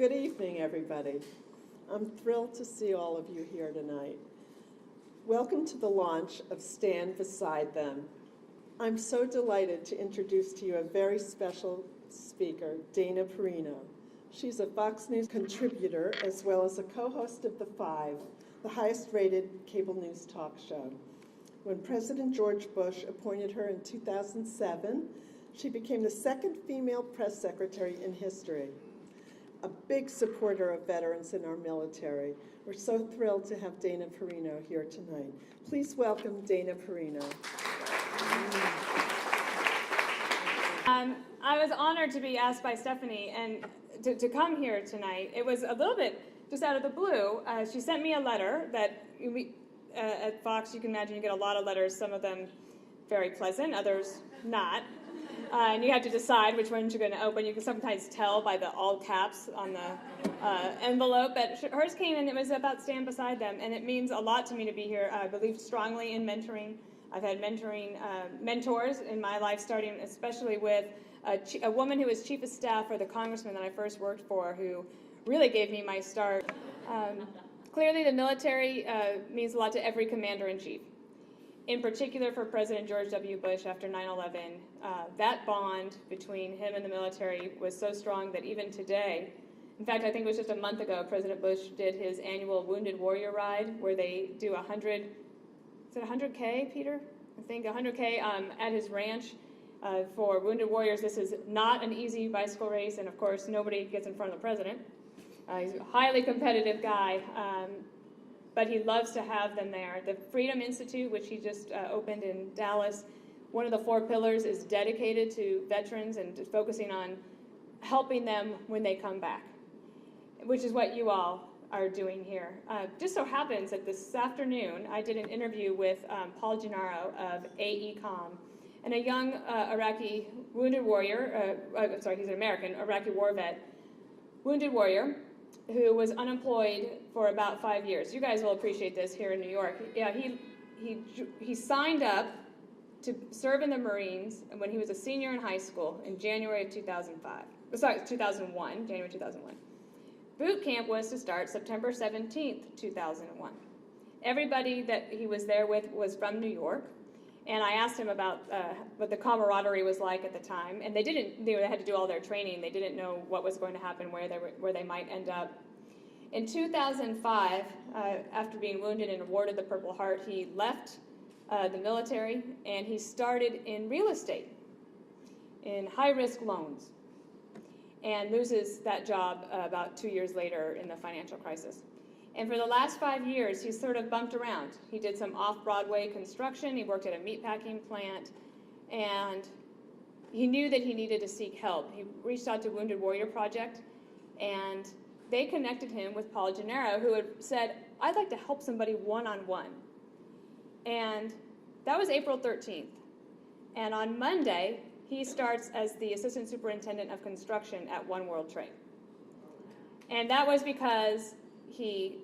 Good evening, everybody. I'm thrilled to see all of you here tonight. Welcome to the launch of Stand Beside Them. I'm so delighted to introduce to you a very special speaker, Dana Perino. She's a Fox News contributor as well as a co-host of The Five, the highest-rated cable news talk show. When President George Bush appointed her in 2007, she became the second female press secretary in history. A big supporter of veterans in our military. We're so thrilled to have Dana Perino here tonight. Please welcome Dana Perino. I was honored to be asked by Stephanie and to come here tonight. It was a little bit just out of the blue. She sent me a letter that at Fox, you can imagine you get a lot of letters, some of them very pleasant, others not. And you have to decide which ones you're going to open. You can sometimes tell by the all caps on the envelope. But hers came and it was about Stand Beside Them. And it means a lot to me to be here. I believe strongly in mentoring. I've had mentoring mentors in my life, starting especially with a woman who was chief of staff for the congressman that I first worked for, who really gave me my start. Clearly, the military means a lot to every commander-in-chief. In particular for President George W. Bush after 9/11, that bond between him and the military was so strong that even today, in fact, I think it was just a month ago, President Bush did his annual Wounded Warrior Ride, where they do 100K, Peter? I think 100K at his ranch for Wounded Warriors. This is not an easy bicycle race, and of course, nobody gets in front of the president. He's a highly competitive guy. But he loves to have them there. The Freedom Institute, which he just opened in Dallas, one of the 4 pillars is dedicated to veterans and focusing on helping them when they come back, which is what you all are doing here. Just so happens that this afternoon I did an interview with Paul Gennaro of AECOM, and a young Iraqi wounded warrior, he's an American Iraqi war vet, wounded warrior, who was unemployed for about 5 years. You guys will appreciate this here in New York. Yeah, he signed up to serve in the Marines when he was a senior in high school in January of 2001, January 2001. Boot camp was to start September 17th, 2001. Everybody that he was there with was from New York, and I asked him about what the camaraderie was like at the time, and they had to do all their training. They didn't know what was going to happen, where they might end up. In 2005, after being wounded and awarded the Purple Heart, he left the military, and he started in real estate, in high-risk loans, and loses that job about 2 years later in the financial crisis. And for the last 5 years, he's sort of bumped around. He did some off-Broadway construction. He worked at a meatpacking plant. And he knew that he needed to seek help. He reached out to Wounded Warrior Project, and they connected him with Paul Gennaro, who had said, I'd like to help somebody one-on-one. And that was April 13th. And on Monday, he starts as the Assistant Superintendent of Construction at One World Trade. And that was because he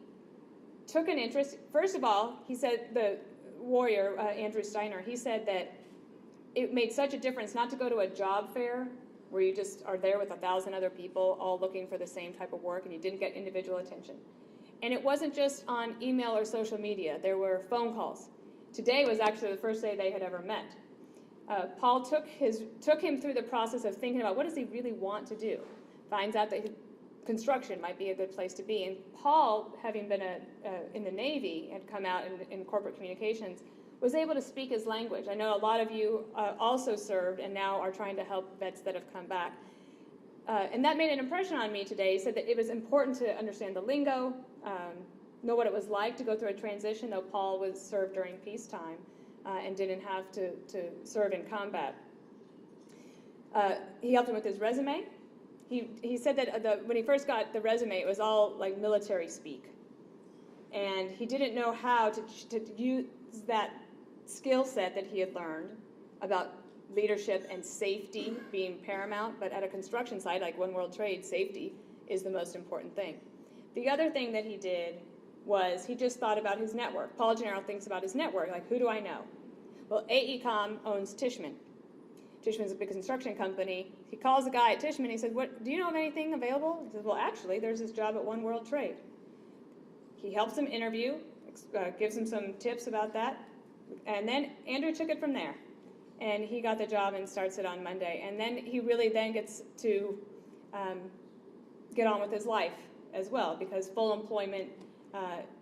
took an interest. First of all, he said, the warrior, Andrew Steiner, he said that it made such a difference not to go to a job fair where you just are there with 1,000 other people all looking for the same type of work and you didn't get individual attention. And it wasn't just on email or social media. There were phone calls. Today was actually the first day they had ever met. Paul took him through the process of thinking about what does he really want to do. Finds out that construction might be a good place to be. And Paul, having been in the Navy and come out in corporate communications, was able to speak his language. I know a lot of you also served and now are trying to help vets that have come back. And that made an impression on me today. He said that it was important to understand the lingo, know what it was like to go through a transition, though Paul was served during peacetime and didn't have to serve in combat. He helped him with his resume. He said that when he first got the resume, it was all like military speak. And he didn't know how to use that skill set that he had learned about leadership and safety being paramount. But at a construction site like One World Trade, safety is the most important thing. The other thing that he did was he just thought about his network. Paul Gennaro thinks about his network, like, who do I know? Well, AECOM owns Tishman. Tishman's a big construction company. He calls the guy at Tishman. He said, "What? Do you know of anything available?" He says, "Well, actually, there's this job at One World Trade." He helps him interview, gives him some tips about that, and then Andrew took it from there. And he got the job and starts it on Monday. And then he really then gets to get on with his life as well, because full employment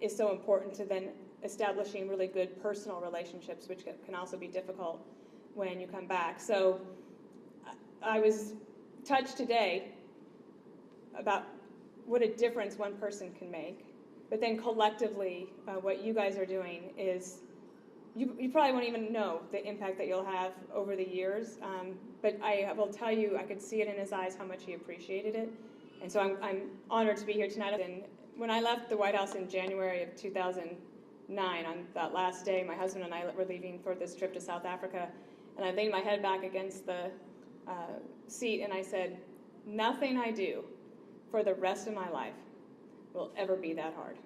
is so important to then establishing really good personal relationships, which can also be difficult when you come back. So I was touched today about what a difference one person can make. But then collectively, what you guys are doing is, you probably won't even know the impact that you'll have over the years. But I will tell you, I could see it in his eyes how much he appreciated it. And so I'm honored to be here tonight. And when I left the White House in January of 2009, on that last day, my husband and I were leaving for this trip to South Africa. And I leaned my head back against the seat and I said, nothing I do for the rest of my life will ever be that hard.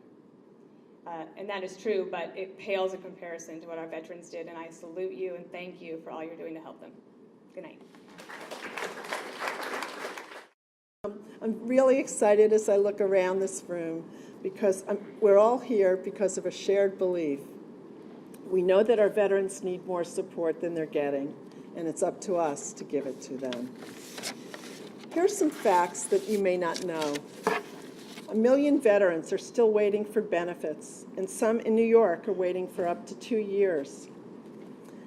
And that is true, but it pales in comparison to what our veterans did, and I salute you and thank you for all you're doing to help them. Good night. I'm really excited as I look around this room because we're all here because of a shared belief. We know that our veterans need more support than they're getting, and it's up to us to give it to them. Here's some facts that you may not know. 1 million veterans are still waiting for benefits, and some in New York are waiting for up to 2 years.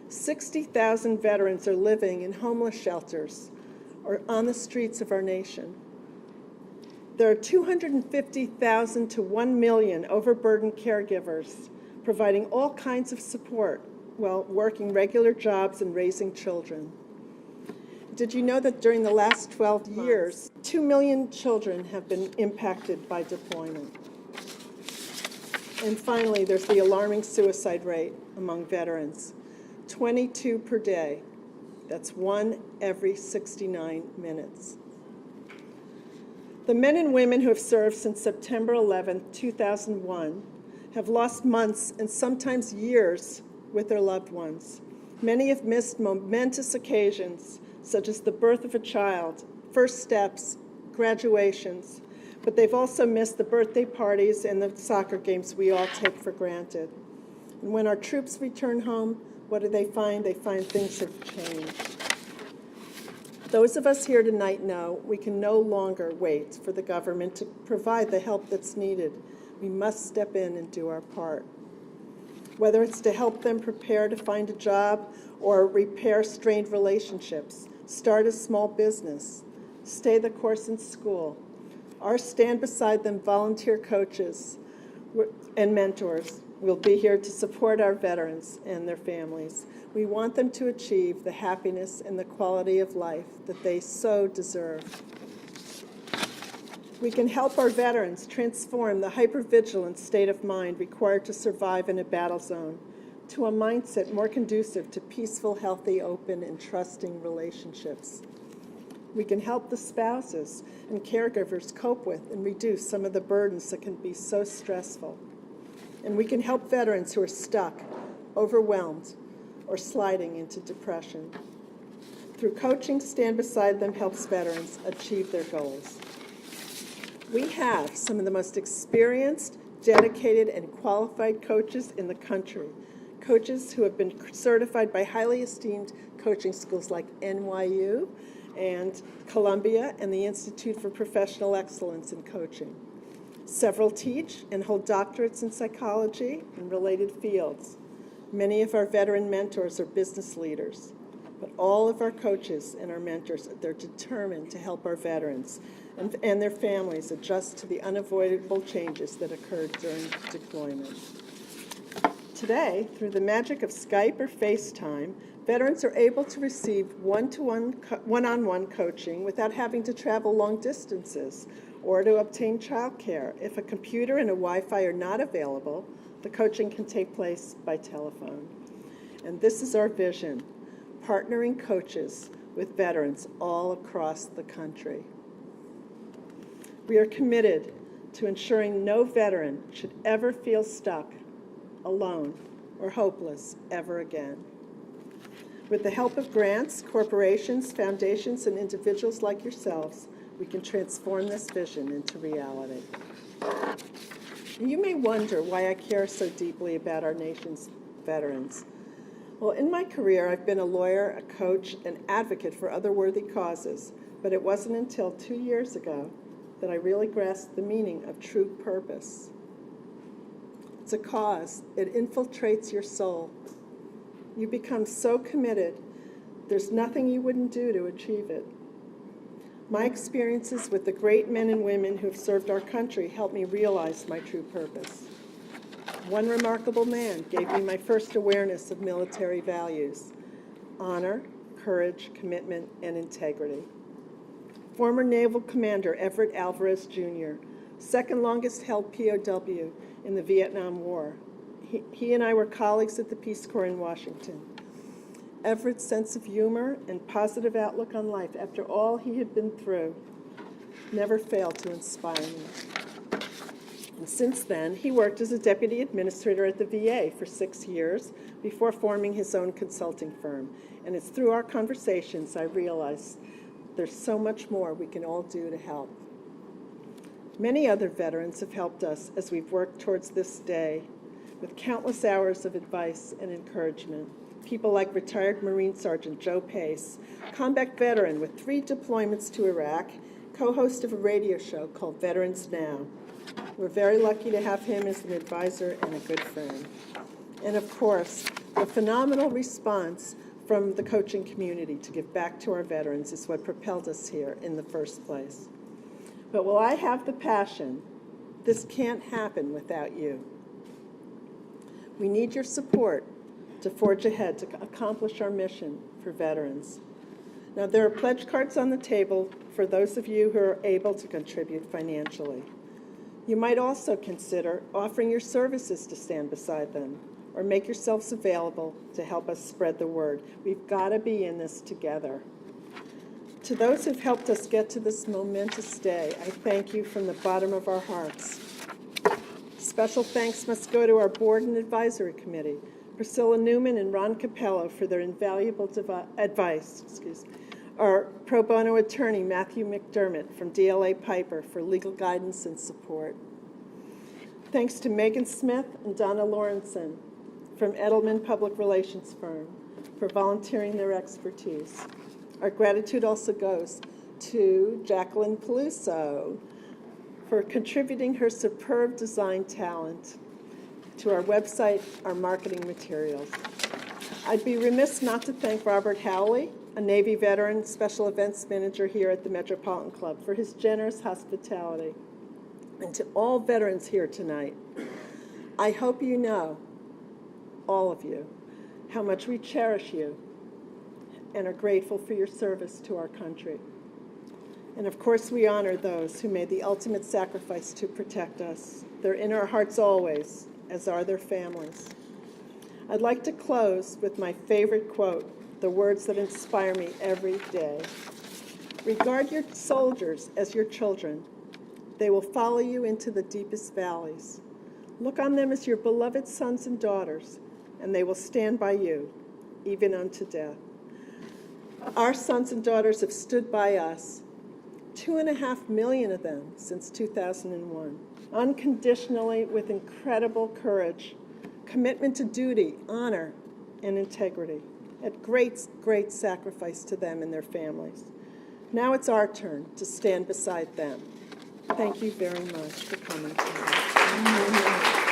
60,000 veterans are living in homeless shelters or on the streets of our nation. There are 250,000 to 1 million overburdened caregivers providing all kinds of support while working regular jobs and raising children. Did you know that during the last 12 years, 2 million children have been impacted by deployment? And finally, there's the alarming suicide rate among veterans, 22 per day. That's 1 every 69 minutes. The men and women who have served since September 11, 2001, have lost months and sometimes years with their loved ones. Many have missed momentous occasions, such as the birth of a child, first steps, graduations, but they've also missed the birthday parties and the soccer games we all take for granted. And when our troops return home, what do they find? They find things have changed. Those of us here tonight know we can no longer wait for the government to provide the help that's needed. We must step in and do our part. Whether it's to help them prepare to find a job or repair strained relationships, start a small business, stay the course in school. Our Stand Beside Them volunteer coaches and mentors will be here to support our veterans and their families. We want them to achieve the happiness and the quality of life that they so deserve. We can help our veterans transform the hypervigilant state of mind required to survive in a battle zone to a mindset more conducive to peaceful, healthy, open, and trusting relationships. We can help the spouses and caregivers cope with and reduce some of the burdens that can be so stressful. And we can help veterans who are stuck, overwhelmed, or sliding into depression. Through coaching, Stand Beside Them helps veterans achieve their goals. We have some of the most experienced, dedicated, and qualified coaches in the country. Coaches who have been certified by highly esteemed coaching schools like NYU and Columbia and the Institute for Professional Excellence in Coaching. Several teach and hold doctorates in psychology and related fields. Many of our veteran mentors are business leaders, but all of our coaches and our mentors, they're determined to help our veterans and their families adjust to the unavoidable changes that occurred during deployment. Today, through the magic of Skype or FaceTime, veterans are able to receive one-on-one coaching without having to travel long distances or to obtain childcare. If a computer and a Wi-Fi are not available, the coaching can take place by telephone. And this is our vision, partnering coaches with veterans all across the country. We are committed to ensuring no veteran should ever feel stuck, alone, or hopeless ever again. With the help of grants, corporations, foundations, and individuals like yourselves, we can transform this vision into reality. You may wonder why I care so deeply about our nation's veterans. Well, in my career, I've been a lawyer, a coach, an advocate for other worthy causes, but it wasn't until 2 years ago that I really grasped the meaning of true purpose. It's a cause. It infiltrates your soul. You become so committed, there's nothing you wouldn't do to achieve it. My experiences with the great men and women who have served our country helped me realize my true purpose. One remarkable man gave me my first awareness of military values: honor, courage, commitment, and integrity. Former Naval Commander Everett Alvarez Jr., second longest held POW in the Vietnam War. He and I were colleagues at the Peace Corps in Washington. Everett's sense of humor and positive outlook on life after all he had been through never failed to inspire me. And since then, he worked as a deputy administrator at the VA for 6 years before forming his own consulting firm. And it's through our conversations I realized there's so much more we can all do to help. Many other veterans have helped us as we've worked towards this day with countless hours of advice and encouragement. People like retired Marine Sergeant Joe Pace, combat veteran with 3 deployments to Iraq, co-host of a radio show called Veterans Now. We're very lucky to have him as an advisor and a good friend. And of course, the phenomenal response from the coaching community to give back to our veterans is what propelled us here in the first place. But while I have the passion, this can't happen without you. We need your support to forge ahead to accomplish our mission for veterans. Now, there are pledge cards on the table for those of you who are able to contribute financially. You might also consider offering your services to stand beside them, or make yourselves available to help us spread the word. We've got to be in this together. To those who've helped us get to this momentous day, I thank you from the bottom of our hearts. Special thanks must go to our board and advisory committee, Priscilla Newman and Ron Capello, for their invaluable advice. Our pro bono attorney, Matthew McDermott from DLA Piper, for legal guidance and support. Thanks to Megan Smith and Donna Lawrenson from Edelman Public Relations Firm for volunteering their expertise. Our gratitude also goes to Jacqueline Peluso for contributing her superb design talent to our website, our marketing materials. I'd be remiss not to thank Robert Howley, a Navy veteran, special events manager here at the Metropolitan Club, for his generous hospitality. And to all veterans here tonight, I hope you know, all of you, how much we cherish you and are grateful for your service to our country. And of course, we honor those who made the ultimate sacrifice to protect us. They're in our hearts always, as are their families. I'd like to close with my favorite quote, the words that inspire me every day. Regard your soldiers as your children. They will follow you into the deepest valleys. Look on them as your beloved sons and daughters, and they will stand by you, even unto death. Our sons and daughters have stood by us, 2.5 million of them since 2001, unconditionally with incredible courage, commitment to duty, honor, and integrity, at great, great sacrifice to them and their families. Now it's our turn to stand beside them. Thank you very much for coming tonight.